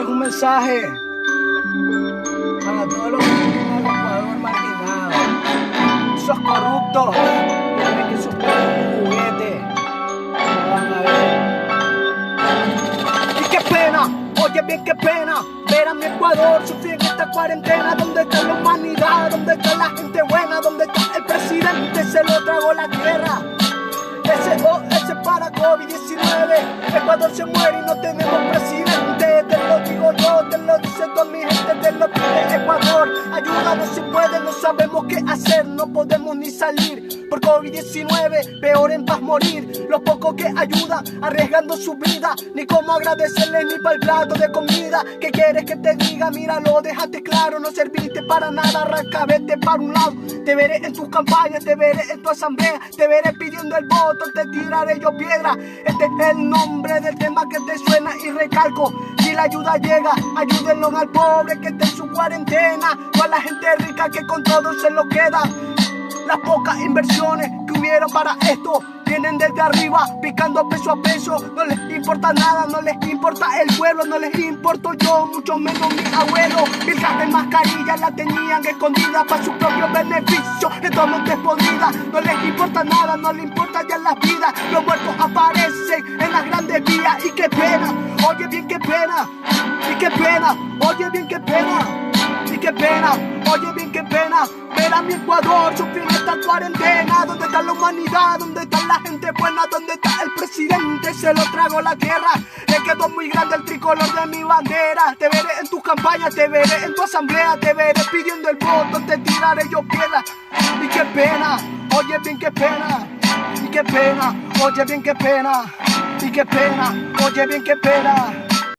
Este es un mensaje para todos los que viven al Ecuador marginado. Esos corruptos que creen que sus pueblos es un juguete. No van a ver. Y qué pena, oye bien qué pena ver a mi Ecuador sufrir en esta cuarentena. ¿Dónde está la humanidad? ¿Dónde está la gente buena? ¿Dónde está el presidente? Se lo tragó la tierra. Ese para COVID-19. Ecuador se muere y no tenemos presidente. Te lo digo yo, te lo dice toda mi gente, te lo pide Ecuador. Ayúdanos si puede, no sabemos qué hacer, no podemos ni salir por COVID-19, peor en paz morir. Los pocos que ayudan, arriesgando su vida, ni cómo agradecerles ni para el plato de comida. ¿Qué quieres que te diga? Míralo, déjate claro, no serviste para nada, arranca, vete para un lado. Te veré en tus campañas, te veré en tu asamblea, te veré pidiendo el voto, te tiraré yo piedra. Este es el nombre del tema que te suena y recalco. Si la ayuda llega, ayúdenlo al pobre que está en su cuarentena, o a la gente rica que con todo se lo queda. Las pocas inversiones que hubieron para esto vienen desde arriba, picando peso a peso. No les importa nada, no les importa el pueblo, no les importo yo, mucho menos mi abuelo. Mientras de mascarillas la tenían escondida para su propio beneficio, esto no te podrida. No les importa nada, no les importa ya las vidas. Los muertos aparecen en las grandes vías y qué pena, oye bien qué pena, y qué pena, oye bien qué pena, y qué pena, oye bien qué pena ver a mi Ecuador sufrir esta cuarentena. ¿Dónde está la humanidad? ¿Dónde está la gente buena? ¿Dónde está el presidente? Se lo tragó la tierra. Le quedó muy grande el tricolor de mi bandera. Te veré en tus campañas, te veré en tu asamblea, te veré pidiendo el voto, te tiraré yo piedra. Y qué pena, oye bien qué pena, y qué pena, oye bien qué pena, y qué pena, oye bien qué pena.